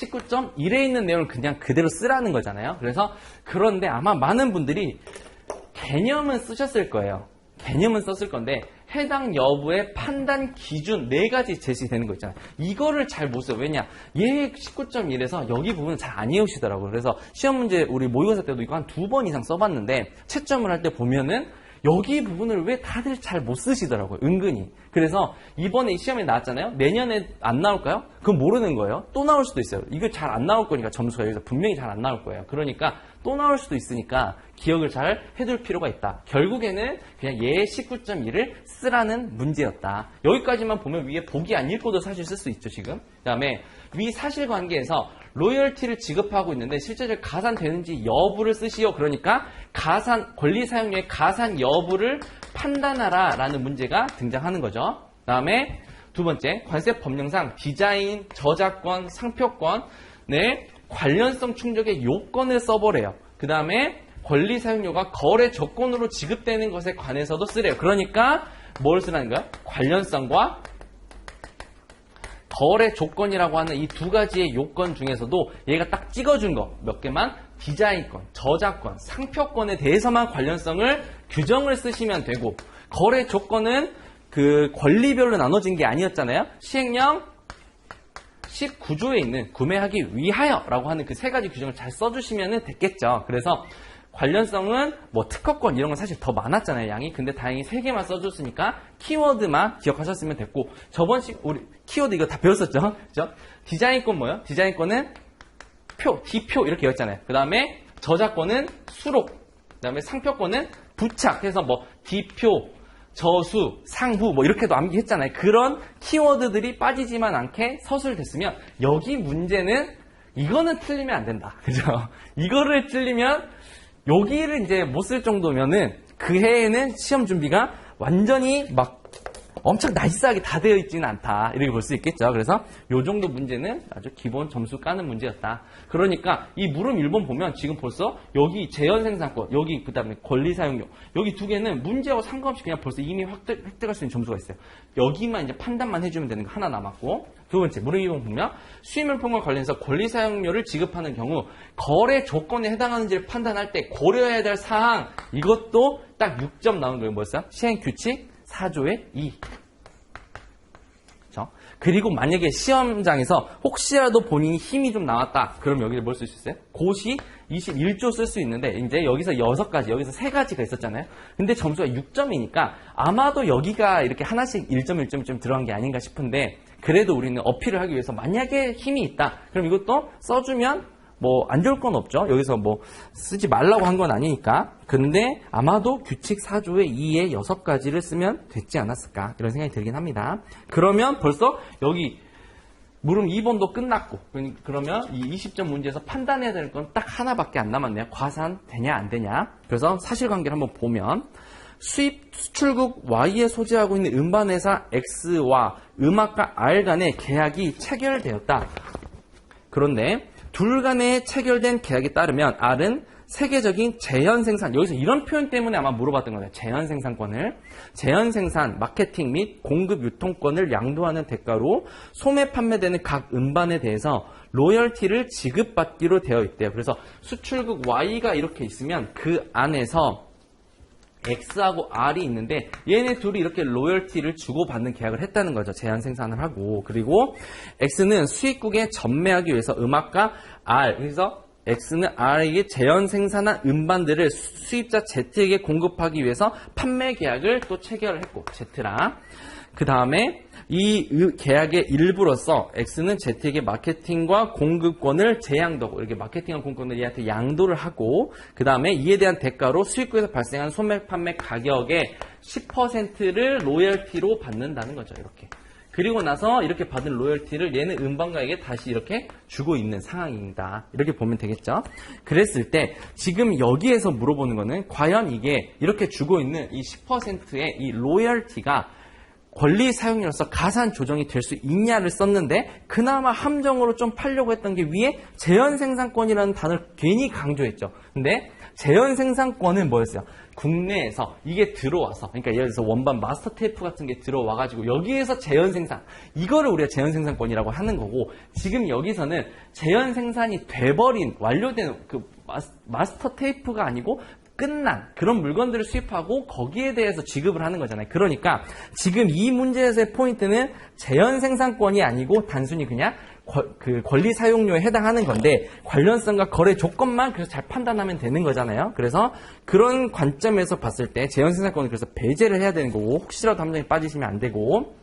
19.1에 있는 내용을 그냥 그대로 쓰라는 거잖아요. 그래서 그런데 아마 많은 분들이 개념은 쓰셨을 거예요. 개념은 썼을 건데 해당 여부의 판단 기준 4가지 제시되는 거 있잖아요. 이거를 잘 못 써요. 왜냐? 얘 19.1에서 여기 부분은 잘 안 외우시더라고요. 그래서 시험 문제 우리 모의고사 때도 이거 한 2번 이상 써봤는데 채점을 할 때 보면은 여기 부분을 왜 다들 잘 못 쓰시더라고요. 은근히. 그래서 이번에 이 시험에 나왔잖아요. 내년에 안 나올까요? 그건 모르는 거예요. 또 나올 수도 있어요. 이거 잘 안 나올 거니까 점수가 여기서 분명히 잘 안 나올 거예요. 그러니까 또 나올 수도 있으니까 기억을 잘 해둘 필요가 있다. 결국에는 그냥 얘 19.1을 쓰라는 문제였다. 여기까지만 보면 위에 보기 안 읽고도 사실 쓸 수 있죠, 지금. 그 다음에 위 사실관계에서 로열티를 지급하고 있는데 실제적으로 가산되는지 여부를 쓰시오. 그러니까 권리 사용료의 가산 여부를 판단하라 라는 문제가 등장하는 거죠. 그 다음에 두 번째, 관세 법령상 디자인, 저작권, 상표권의 관련성 충족의 요건을 써보래요. 그 다음에 권리 사용료가 거래 조건으로 지급되는 것에 관해서도 쓰래요. 그러니까 뭘 쓰라는 거야? 관련성과 거래 조건이라고 하는 이 2가지의 요건 중에서도 얘가 딱 찍어준 거 몇 개만 디자인권, 저작권, 상표권에 대해서만 관련성을 규정을 쓰시면 되고 거래 조건은 그 권리별로 나눠진 게 아니었잖아요. 시행령 19조에 있는 구매하기 위하여라고 하는 그 3가지 규정을 잘 써주시면 됐겠죠. 그래서 관련성은 뭐 특허권 이런 건 사실 더 많았잖아요, 양이. 근데 다행히 3개만 써줬으니까 키워드만 기억하셨으면 됐고 저번식 우리 키워드 이거 다 배웠었죠? 그죠? 디자인권 뭐예요? 디자인권은 표, D표 이렇게 였잖아요. 그 다음에 저작권은 수록, 그 다음에 상표권은 부착 해서 뭐 D표, 저수, 상부 뭐 이렇게도 암기했잖아요. 그런 키워드들이 빠지지만 않게 서술됐으면 여기 문제는 이거는 틀리면 안 된다. 그죠? 이거를 틀리면 여기를 이제 못 쓸 정도면은 그 해에는 시험 준비가 완전히 막 엄청 나이스하게 다 되어 있지는 않다. 이렇게 볼 수 있겠죠. 그래서 요 정도 문제는 아주 기본 점수 까는 문제였다. 그러니까 이 물음 1번 보면 지금 벌써 여기 재현생산권, 여기 그 다음에 권리사용료 여기 2개는 문제하고 상관없이 그냥 벌써 이미 획득할 수 있는 점수가 있어요. 여기만 이제 판단만 해주면 되는 거 하나 남았고 두 번째 물음 2번 보면 수입물품과 관련해서 권리사용료를 지급하는 경우 거래 조건에 해당하는지를 판단할 때 고려해야 될 사항 이것도 딱 6점 나온 거예요. 뭐였어요? 시행규칙 4조의 2. 그렇죠? 그리고 만약에 시험장에서 혹시라도 본인이 힘이 좀 나왔다. 그럼 여기를 뭘 쓸 수 있어요? 고시 21조 쓸 수 있는데 이제 여기서 6가지, 여기서 3가지가 있었잖아요. 근데 점수가 6점이니까 아마도 여기가 이렇게 하나씩 1점, 1점 들어간 게 아닌가 싶은데 그래도 우리는 어필을 하기 위해서 만약에 힘이 있다. 그럼 이것도 써주면 뭐 안 좋을 건 없죠. 여기서 뭐 쓰지 말라고 한 건 아니니까. 근데 아마도 규칙 4조의 2의 6가지를 쓰면 됐지 않았을까 이런 생각이 들긴 합니다. 그러면 벌써 여기 물음 2번도 끝났고 그러면 이 20점 문제에서 판단해야 될 건 딱 하나밖에 안 남았네요. 과산 되냐 안 되냐. 그래서 사실관계를 한번 보면 수출국 Y에 소재하고 있는 음반회사 X와 음악가 R 간의 계약이 체결되었다. 그런데 둘 간에 체결된 계약에 따르면 R은 세계적인 재현생산, 여기서 이런 표현 때문에 아마 물어봤던 거예요. 재현생산권을. 재현생산, 마케팅 및 공급 유통권을 양도하는 대가로 소매 판매되는 각 음반에 대해서 로열티를 지급받기로 되어 있대요. 그래서 수출국 Y가 이렇게 있으면 그 안에서 X하고 R이 있는데 얘네 둘이 이렇게 로열티를 주고받는 계약을 했다는 거죠. 제한 생산을 하고. 그리고 X는 수입국에 전매하기 위해서 음악가 R, 그래서 X는 R에게 재현 생산한 음반들을 수입자 Z에게 공급하기 위해서 판매 계약을 또 체결했고 Z랑 그 다음에 이 계약의 일부로서 X는 Z에게 마케팅과 공급권을 재양도하고 이렇게 마케팅과 공급권을 얘한테 양도를 하고 그 다음에 이에 대한 대가로 수입국에서 발생한 소매 판매 가격의 10%를 로열티로 받는다는 거죠. 이렇게. 그리고 나서 이렇게 받은 로열티를 얘는 음반가에게 다시 이렇게 주고 있는 상황입니다. 이렇게 보면 되겠죠. 그랬을 때 지금 여기에서 물어보는 거는 과연 이게 이렇게 주고 있는 이 10%의 이 로열티가 권리 사용료로서 가산 조정이 될 수 있냐를 썼는데 그나마 함정으로 좀 팔려고 했던 게 위에 재현 생산권이라는 단어를 괜히 강조했죠. 근데 재현 생산권은 뭐였어요? 국내에서 이게 들어와서, 그러니까 예를 들어서 원반 마스터 테이프 같은 게 들어와가지고 여기에서 재현 생산, 이거를 우리가 재현 생산권이라고 하는 거고, 지금 여기서는 재현 생산이 돼버린, 완료된 그 마스터 테이프가 아니고 끝난 그런 물건들을 수입하고 거기에 대해서 지급을 하는 거잖아요. 그러니까 지금 이 문제에서의 포인트는 재현 생산권이 아니고 단순히 그냥 그 권리 사용료에 해당하는 건데, 관련성과 거래 조건만 그래서 잘 판단하면 되는 거잖아요. 그래서 그런 관점에서 봤을 때 재현 생산권을 그래서 배제를 해야 되는 거고, 혹시라도 함정에 빠지시면 안 되고,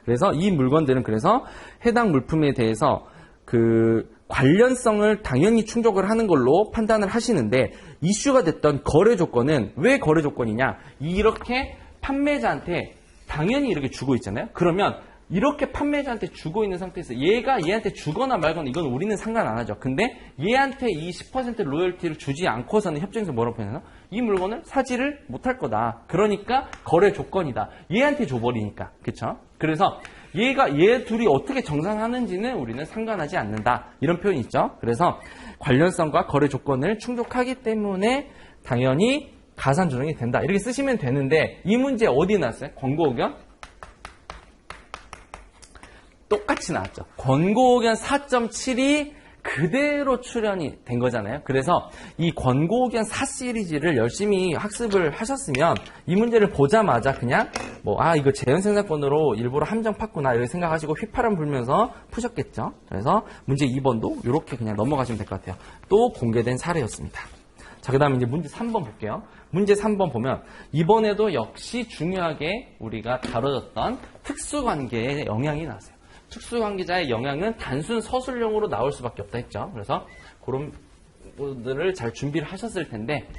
그래서 이 물건들은 그래서 해당 물품에 대해서 그 관련성을 당연히 충족을 하는 걸로 판단을 하시는데, 이슈가 됐던 거래 조건은 왜 거래 조건이냐? 이렇게 판매자한테 당연히 이렇게 주고 있잖아요. 그러면 이렇게 판매자한테 주고 있는 상태에서 얘가 얘한테 주거나 말거나 이건 우리는 상관 안 하죠. 근데 얘한테 이 10% 로열티를 주지 않고서는 협정에서 뭐라고 표현하나? 이 물건을 사지를 못할 거다. 그러니까 거래 조건이다. 얘한테 줘버리니까. 그쵸? 그래서 얘 둘이 어떻게 정산하는지는 우리는 상관하지 않는다. 이런 표현이 있죠. 그래서 관련성과 거래 조건을 충족하기 때문에 당연히 가산 조정이 된다. 이렇게 쓰시면 되는데, 이 문제 어디 나왔어요? 권고 의견? 똑같이 나왔죠. 권고 의견 4.7이 그대로 출연이 된 거잖아요. 그래서 이 권고 의견 4 시리즈를 열심히 학습을 하셨으면 이 문제를 보자마자 그냥 이거 재현 생산권으로 일부러 함정 팠구나 이렇게 생각하시고 휘파람 불면서 푸셨겠죠. 그래서 문제 2번도 이렇게 그냥 넘어가시면 될 것 같아요. 또 공개된 사례였습니다. 자, 그 다음에 이제 문제 3번 볼게요. 문제 3번 보면 이번에도 역시 중요하게 우리가 다뤄졌던 특수관계의 영향이 나왔어요. 특수관계자의 영향은 단순 서술형으로 나올 수밖에 없다 했죠. 그래서 그런 것들을 잘 준비를 하셨을 텐데,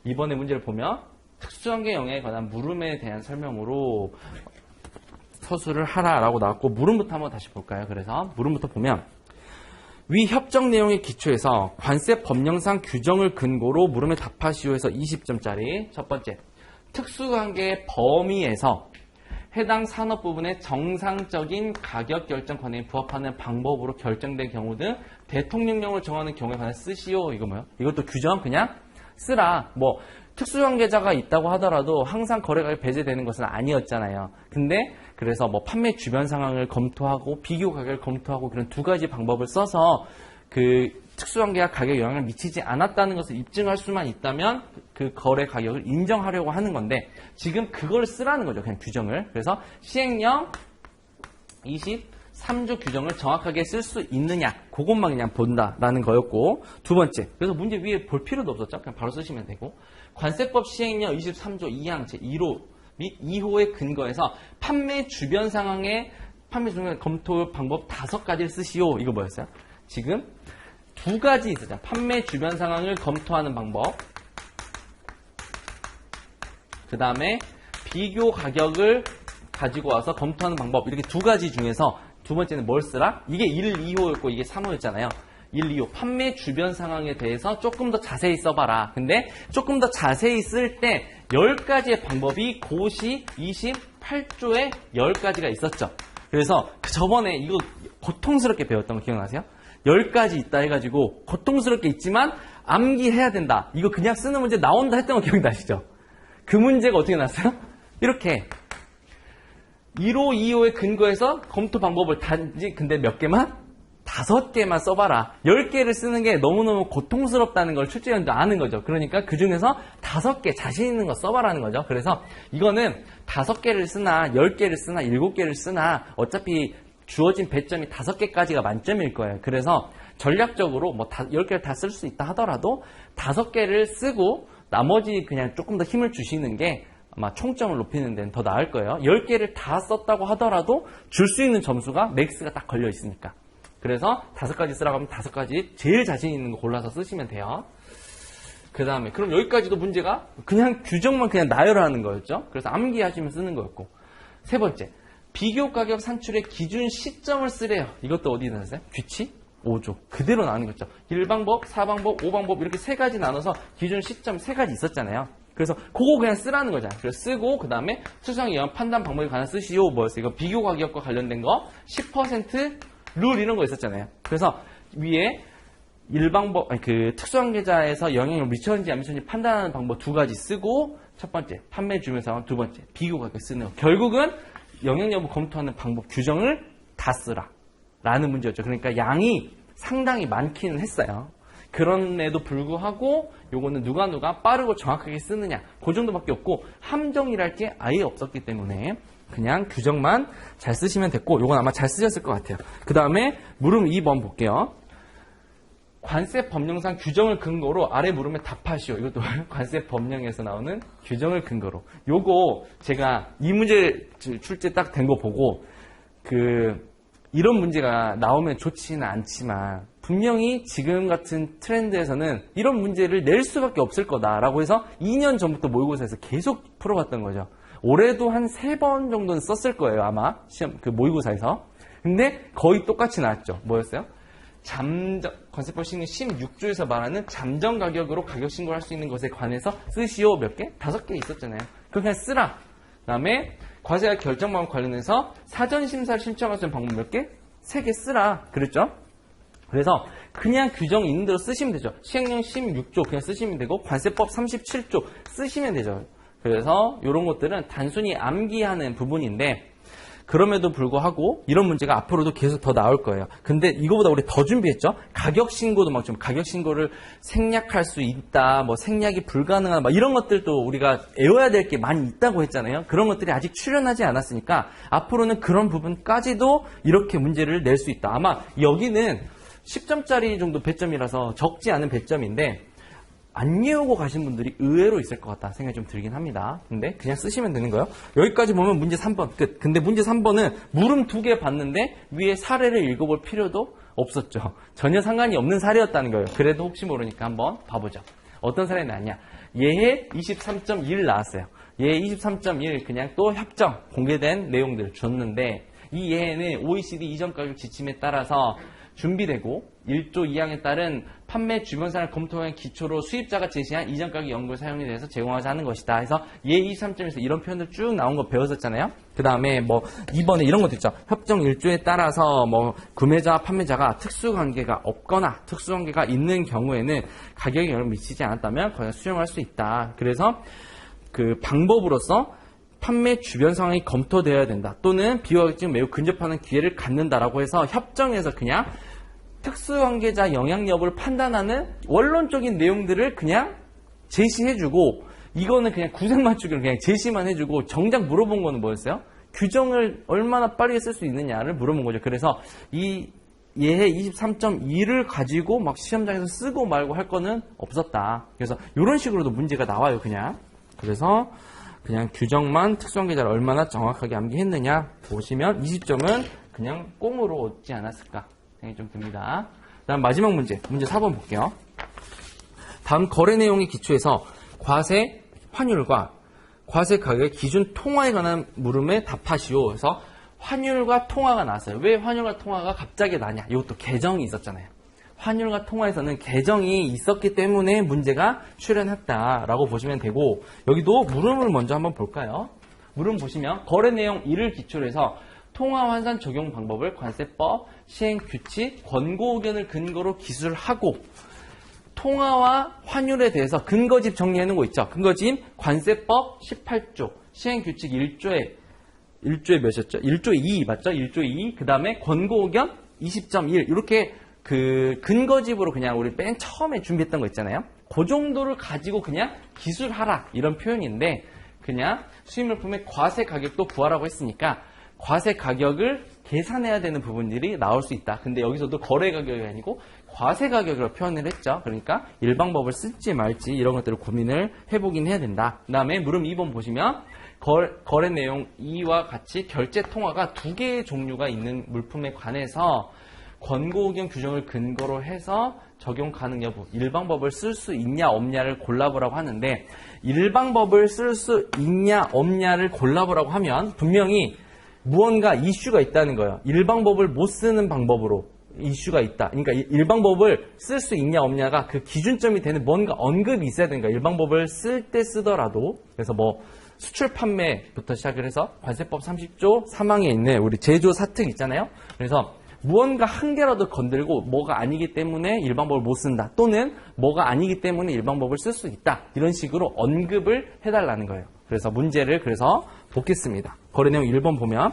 이번에 문제를 보면 특수관계 영향에 관한 물음에 대한 설명으로 서술을 하라라고 나왔고, 물음부터 한번 다시 볼까요? 그래서 물음부터 보면 위 협정 내용의 기초에서 관세 법령상 규정을 근거로 물음에 답하시오에서 20점짜리 첫 번째, 특수관계의 범위에서 해당 산업 부분의 정상적인 가격 결정 권한에 부합하는 방법으로 결정된 경우 등 대통령령을 정하는 경우에 관해 쓰시오. 이거 뭐요? 이것도 규정 그냥 쓰라. 특수관계자가 있다고 하더라도 항상 거래가격이 배제되는 것은 아니었잖아요. 근데 그래서 판매 주변 상황을 검토하고 비교 가격을 검토하고 그런 두 가지 방법을 써서 그 특수관계가 가격에 영향을 미치지 않았다는 것을 입증할 수만 있다면 그 거래 가격을 인정하려고 하는 건데, 지금 그걸 쓰라는 거죠. 그냥 규정을. 그래서 시행령 23조 규정을 정확하게 쓸 수 있느냐, 그것만 그냥 본다라는 거였고, 두 번째, 그래서 문제 위에 볼 필요도 없었죠. 그냥 바로 쓰시면 되고, 관세법 시행령 23조 2항 제1호 및 2호의 근거에서 판매 주변 상황의 판매 주변 검토 방법 5가지를 쓰시오. 이거 뭐였어요? 지금 두 가지 있었죠. 판매 주변 상황을 검토하는 방법, 그 다음에 비교 가격을 가지고 와서 검토하는 방법, 이렇게 두 가지 중에서 두 번째는 뭘 쓰라? 이게 1, 2호였고 이게 3호였잖아요. 1, 2호 판매 주변 상황에 대해서 조금 더 자세히 써봐라. 근데 조금 더 자세히 쓸 때 10가지의 방법이 고시 28조에 10가지가 있었죠. 그래서 저번에 이거 고통스럽게 배웠던 거 기억나세요? 10가지 있다 해가지고 고통스럽게 있지만 암기해야 된다. 이거 그냥 쓰는 문제 나온다 했던 거 기억나시죠? 그 문제가 어떻게 났어요? 이렇게 1호, 2호의 근거에서 검토 방법을 단지 근데 몇 개만? 5개만 써봐라. 10개를 쓰는 게 너무너무 고통스럽다는 걸 출제위원도 아는 거죠. 그러니까 그 중에서 5개 자신 있는 거 써봐라는 거죠. 그래서 이거는 5개를 쓰나 10개를 쓰나 7개를 쓰나 어차피 주어진 배점이 5개까지가 만점일 거예요. 그래서 전략적으로 10개를 다 쓸 수 있다 하더라도 5개를 쓰고 나머지 그냥 조금 더 힘을 주시는 게 아마 총점을 높이는 데는 더 나을 거예요. 10개를 다 썼다고 하더라도 줄 수 있는 점수가 맥스가 딱 걸려 있으니까. 그래서 5가지 쓰라고 하면 5가지 제일 자신 있는 거 골라서 쓰시면 돼요. 그 다음에 그럼 여기까지도 문제가 그냥 규정만 그냥 나열하는 거였죠. 그래서 암기하시면 쓰는 거였고, 세 번째, 비교 가격 산출의 기준 시점을 쓰래요. 이것도 어디에 나왔어요? 규칙 5조 그대로 나오는 거죠. 1방법, 4방법, 5방법 이렇게 3가지 나눠서 기준 시점 3가지 있었잖아요. 그래서 그거 그냥 쓰라는 거잖아. 그래서 쓰고 그다음에 특수환경 영향 판단 방법에 관한 쓰시오. 뭐였어? 이거 비교 가격과 관련된 거 10% 룰 이런 거 있었잖아요. 그래서 위에 일방법 그 특수환계자에서 영향을 미쳤는지 안 미쳤는지 판단하는 방법 두 가지 쓰고 첫 번째 판매 주변 상황, 두 번째 비교 가격 쓰는 거. 결국은 영향 여부 검토하는 방법 규정을 다 쓰라 라는 문제였죠. 그러니까 양이 상당히 많기는 했어요. 그런데도 불구하고 요거는 누가 빠르고 정확하게 쓰느냐 그 정도밖에 없고 함정이랄 게 아예 없었기 때문에 그냥 규정만 잘 쓰시면 됐고 요건 아마 잘 쓰셨을 것 같아요. 그 다음에 물음 2번 볼게요. 관세 법령상 규정을 근거로 아래 물음에 답하시오. 이것도 관세 법령에서 나오는 규정을 근거로. 요거 제가 이 문제 출제 딱 된 거 보고 이런 문제가 나오면 좋지는 않지만 분명히 지금 같은 트렌드에서는 이런 문제를 낼 수밖에 없을 거다라고 해서 2년 전부터 모의고사에서 계속 풀어봤던 거죠. 올해도 한 3번 정도는 썼을 거예요, 아마 시험 모의고사에서. 근데 거의 똑같이 나왔죠. 뭐였어요? 관세법 시행 16조에서 말하는 잠정 가격으로 가격 신고를 할 수 있는 것에 관해서 쓰시오 몇 개? 5개 있었잖아요. 그거 그냥 쓰라. 그 다음에 과세가 결정 방법 관련해서 사전 심사를 신청할 수 있는 방법 몇 개? 3개 쓰라. 그랬죠? 그래서 그냥 규정 있는 대로 쓰시면 되죠. 시행령 16조 그냥 쓰시면 되고 관세법 37조 쓰시면 되죠. 그래서 이런 것들은 단순히 암기하는 부분인데 그럼에도 불구하고 이런 문제가 앞으로도 계속 더 나올 거예요. 근데 이거보다 우리 더 준비했죠? 가격 신고도 막 좀 가격 신고를 생략할 수 있다, 뭐 생략이 불가능한 막 이런 것들도 우리가 외워야 될 게 많이 있다고 했잖아요. 그런 것들이 아직 출연하지 않았으니까 앞으로는 그런 부분까지도 이렇게 문제를 낼 수 있다. 아마 여기는 10점짜리 정도 배점이라서 적지 않은 배점인데 안 외우고 가신 분들이 의외로 있을 것 같다 생각이 좀 들긴 합니다. 근데 그냥 쓰시면 되는 거예요. 여기까지 보면 문제 3번 끝. 근데 문제 3번은 물음 2개 봤는데 위에 사례를 읽어볼 필요도 없었죠. 전혀 상관이 없는 사례였다는 거예요. 그래도 혹시 모르니까 한번 봐보죠. 어떤 사례는 아니야. 예해 23.1 나왔어요. 예해 23.1 그냥 또 협정 공개된 내용들을 줬는데 이 예해는 OECD 이전 가격 지침에 따라서 준비되고 1조 2항에 따른 판매 주변상을 검토한 기초로 수입자가 제시한 이전 가격 연구 사용에 대해서 제공하자 하는 것이다. 해서 예 23점에서 이런 표현들 쭉 나온 거 배웠었잖아요. 그 다음에 뭐 이번에 이런 것도 있죠. 협정 1조에 따라서 뭐 구매자와 판매자가 특수관계가 없거나 특수관계가 있는 경우에는 가격에 영향을 미치지 않았다면 거의 수용할 수 있다. 그래서 그 방법으로서 판매 주변 상황이 검토되어야 된다. 또는 비교가격증 매우 근접하는 기회를 갖는다라고 해서 협정에서 그냥 특수관계자 영향 여부를 판단하는 원론적인 내용들을 그냥 제시해주고 이거는 그냥 구색 맞추기로 그냥 제시만 해주고 정작 물어본 거는 뭐였어요? 규정을 얼마나 빠르게 쓸 수 있느냐를 물어본 거죠. 그래서 이 예해 23.2를 가지고 막 시험장에서 쓰고 말고 할 거는 없었다. 그래서 이런 식으로도 문제가 나와요, 그냥. 그래서 그냥 규정만 특수관계자를 얼마나 정확하게 암기했느냐 보시면 20점은 그냥 꽁으로 얻지 않았을까 생각이 좀 듭니다. 다음 마지막 문제 4번 볼게요. 다음 거래 내용의 기초에서 과세 환율과 과세 가격의 기준 통화에 관한 물음에 답하시오. 그래서 환율과 통화가 나왔어요. 왜 환율과 통화가 갑자기 나냐? 이것도 개정이 있었잖아요. 환율과 통화에서는 개정이 있었기 때문에 문제가 출현했다라고 보시면 되고 여기도 물음을 먼저 한번 볼까요? 물음 보시면 거래 내용 1을 기초로 해서 통화 환산 적용 방법을 관세법 시행 규칙 권고 의견을 근거로 기술하고 통화와 환율에 대해서 근거집 정리해 놓은 거 있죠. 근거집 관세법 18조 시행 규칙 1조에 몇이었죠? 1조 2 맞죠? 1조 2 그 다음에 권고 의견 20.1 이렇게 그 근거집으로 그냥 우리 맨 처음에 준비했던 거 있잖아요. 그 정도를 가지고 그냥 기술하라 이런 표현인데 그냥 수입물품의 과세 가격도 구하라고 했으니까 과세 가격을 계산해야 되는 부분들이 나올 수 있다. 근데 여기서도 거래 가격이 아니고 과세 가격으로 표현을 했죠. 그러니까 일방법을 쓸지 말지 이런 것들을 고민을 해보긴 해야 된다. 그 다음에 물음 2번 보시면 거래 내용 2와 같이 결제 통화가 2개의 종류가 있는 물품에 관해서 권고 의견 규정을 근거로 해서 적용 가능 여부 일방법을 쓸 수 있냐 없냐를 골라보라고 하는데 일방법을 쓸 수 있냐 없냐를 골라보라고 하면 분명히 무언가 이슈가 있다는 거예요. 일방법을 못 쓰는 방법으로 이슈가 있다. 그러니까 일방법을 쓸 수 있냐 없냐가 그 기준점이 되는 뭔가 언급이 있어야 되니까 일방법을 쓸 때 쓰더라도 그래서 뭐 수출 판매부터 시작을 해서 관세법 30조 3항에 있는 우리 제조 사특 있잖아요. 그래서 무언가 한 개라도 건들고 뭐가 아니기 때문에 일방법을 못 쓴다. 또는 뭐가 아니기 때문에 일방법을 쓸 수 있다. 이런 식으로 언급을 해달라는 거예요. 그래서 문제를 그래서 보겠습니다. 거래 내용 1번 보면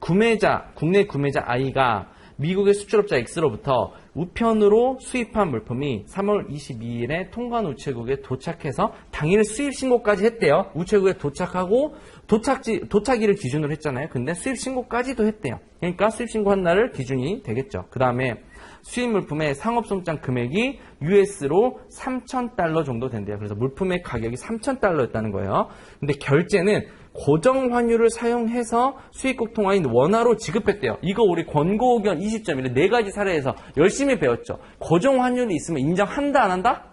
국내 구매자 I가 미국의 수출업자 X로부터 우편으로 수입한 물품이 3월 22일에 통관 우체국에 도착해서 당일 수입 신고까지 했대요. 우체국에 도착하고 도착일을 기준으로 했잖아요. 근데 수입 신고까지도 했대요. 그러니까 수입 신고한 날을 기준이 되겠죠. 그 다음에 수입 물품의 상업송장 금액이 US로 3,000달러 정도 된대요. 그래서 물품의 가격이 3,000달러였다는 거예요. 근데 결제는 고정 환율을 사용해서 수입국 통화인 원화로 지급했대요. 이거 우리 권고 의견 20점이래. 4가지 사례에서 열심히 배웠죠. 고정 환율이 있으면 인정한다 안 한다?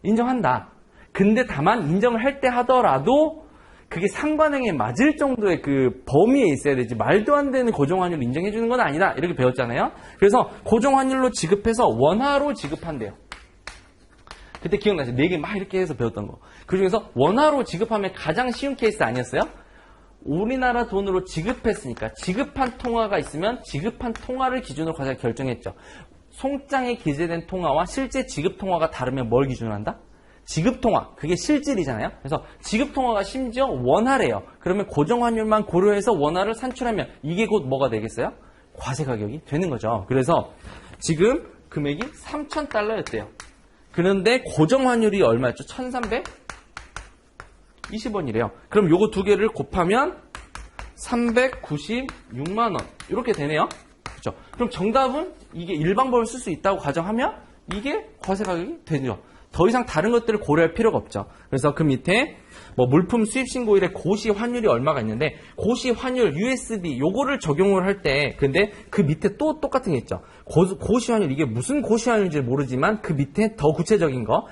인정한다. 근데 다만 인정을 할 때 하더라도 그게 상관행에 맞을 정도의 그 범위에 있어야 되지 말도 안 되는 고정 환율을 인정해 주는 건 아니다. 이렇게 배웠잖아요. 그래서 고정 환율로 지급해서 원화로 지급한대요. 그때 기억나죠? 4개 막 이렇게 해서 배웠던 거. 그 중에서 원화로 지급하면 가장 쉬운 케이스 아니었어요? 우리나라 돈으로 지급했으니까 지급한 통화가 있으면 지급한 통화를 기준으로 가장 결정했죠. 송장에 기재된 통화와 실제 지급 통화가 다르면 뭘 기준으로 한다? 지급 통화. 그게 실질이잖아요. 그래서 지급 통화가 심지어 원화래요. 그러면 고정 환율만 고려해서 원화를 산출하면 이게 곧 뭐가 되겠어요? 과세 가격이 되는 거죠. 그래서 지금 금액이 3,000달러였대요. 그런데 고정 환율이 얼마였죠? 1,320원이래요. 그럼 요거 두 개를 곱하면 396만 원 이렇게 되네요. 그렇죠? 그럼 정답은 이게 일방법을 쓸 수 있다고 가정하면 이게 과세 가격이 되죠. 더 이상 다른 것들을 고려할 필요가 없죠. 그래서 그 밑에 뭐 물품 수입 신고일에 고시 환율이 얼마가 있는데 고시 환율 USD 요거를 적용을 할 때 근데 그 밑에 또 똑같은 게 있죠. 고시 환율 이게 무슨 고시 환율인지 모르지만 그 밑에 더 구체적인 거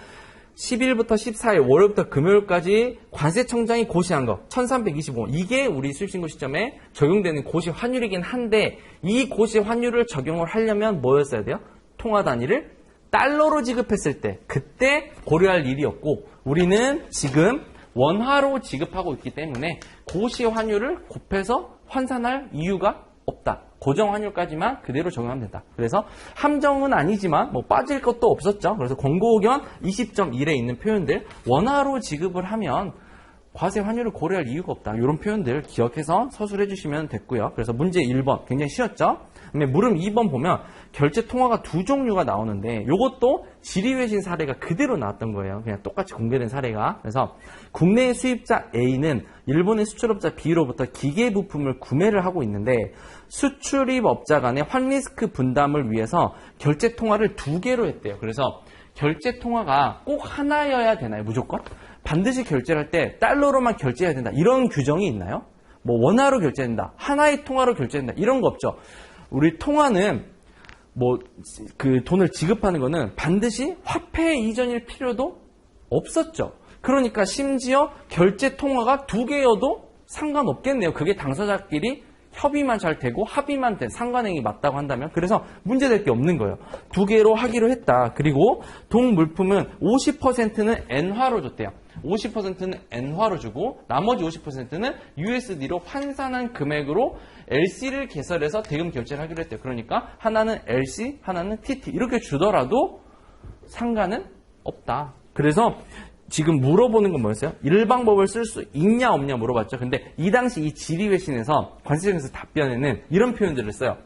10일부터 14일 월요일부터 금요일까지 관세청장이 고시한 거 1325원 이게 우리 수입 신고 시점에 적용되는 고시 환율이긴 한데 이 고시 환율을 적용을 하려면 뭐였어야 돼요? 통화 단위를 달러로 지급했을 때 그때 고려할 일이었고 우리는 지금 원화로 지급하고 있기 때문에 고시 환율을 곱해서 환산할 이유가 없다. 고정 환율까지만 그대로 적용하면 된다. 그래서 함정은 아니지만 뭐 빠질 것도 없었죠. 그래서 권고 의견 20.1에 있는 표현들 원화로 지급을 하면 과세 환율을 고려할 이유가 없다. 이런 표현들 기억해서 서술해 주시면 됐고요. 그래서 문제 1번 굉장히 쉬웠죠. 물음 2번 보면 결제 통화가 두 종류가 나오는데 이것도 지리외신 사례가 그대로 나왔던 거예요. 그냥 똑같이 공개된 사례가. 그래서 국내 수입자 A는 일본의 수출업자 B로부터 기계 부품을 구매를 하고 있는데 수출입업자 간의 환리스크 분담을 위해서 결제 통화를 2개로 했대요. 그래서 결제 통화가 꼭 하나여야 되나요? 무조건? 반드시 결제를 할 때 달러로만 결제해야 된다. 이런 규정이 있나요? 뭐 원화로 결제된다. 하나의 통화로 결제된다. 이런 거 없죠. 우리 통화는 뭐 그 돈을 지급하는 거는 반드시 화폐 이전일 필요도 없었죠. 그러니까 심지어 결제 통화가 2개여도 상관없겠네요. 그게 당사자끼리 협의만 잘 되고 합의만 된 상관행위 맞다고 한다면 그래서 문제될 게 없는 거예요. 2개로 하기로 했다. 그리고 동 물품은 50%는 엔화로 줬대요. 50%는 엔화로 주고 나머지 50%는 USD로 환산한 금액으로 LC를 개설해서 대금 결제를 하기로 했대요. 그러니까 하나는 LC, 하나는 TT 이렇게 주더라도 상관은 없다. 그래서 지금 물어보는 건 뭐였어요? 일방법을 쓸 수 있냐 없냐 물어봤죠. 근데 이 당시 이 지리외신에서 관세청에서 답변에는 이런 표현들을 써요.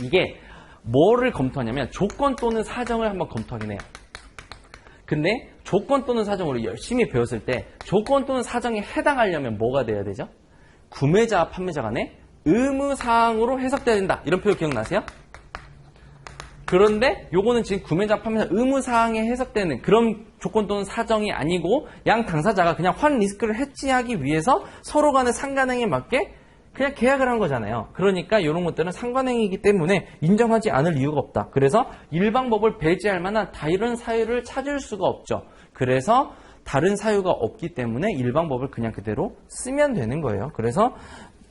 이게 뭐를 검토하냐면 조건 또는 사정을 한번 검토하긴 해요. 근데 조건 또는 사정으로 열심히 배웠을 때 조건 또는 사정에 해당하려면 뭐가 돼야 되죠? 구매자와 판매자 간에 의무사항으로 해석돼야 된다. 이런 표현 기억나세요? 그런데 요거는 지금 구매자, 판매자 의무사항에 해석되는 그런 조건 또는 사정이 아니고 양 당사자가 그냥 환 리스크를 해지하기 위해서 서로 간의 상관행위에 맞게 그냥 계약을 한 거잖아요. 그러니까 이런 것들은 상관행위이기 때문에 인정하지 않을 이유가 없다. 그래서 일방법을 배제할 만한 다른 사유를 찾을 수가 없죠. 그래서 다른 사유가 없기 때문에 일방법을 그냥 그대로 쓰면 되는 거예요. 그래서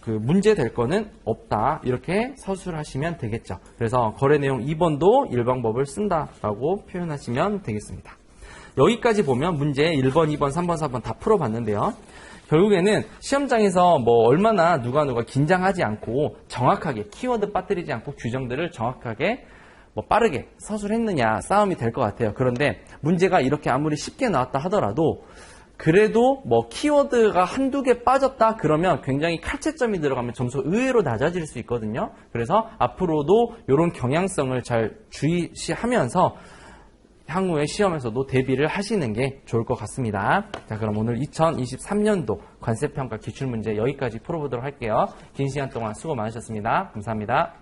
그 문제 될 거는 없다. 이렇게 서술하시면 되겠죠. 그래서 거래 내용 2번도 1방법을 쓴다라고 표현하시면 되겠습니다. 여기까지 보면 문제 1번, 2번, 3번, 4번 다 풀어봤는데요. 결국에는 시험장에서 뭐 얼마나 누가 긴장하지 않고 정확하게 키워드 빠뜨리지 않고 규정들을 정확하게 뭐 빠르게 서술했느냐 싸움이 될 것 같아요. 그런데 문제가 이렇게 아무리 쉽게 나왔다 하더라도 그래도 뭐 키워드가 한두 개 빠졌다 그러면 굉장히 칼채점이 들어가면 점수 의외로 낮아질 수 있거든요. 그래서 앞으로도 이런 경향성을 잘 주의하면서 향후에 시험에서도 대비를 하시는 게 좋을 것 같습니다. 자, 그럼 오늘 2023년도 관세평가 기출문제 여기까지 풀어보도록 할게요. 긴 시간 동안 수고 많으셨습니다. 감사합니다.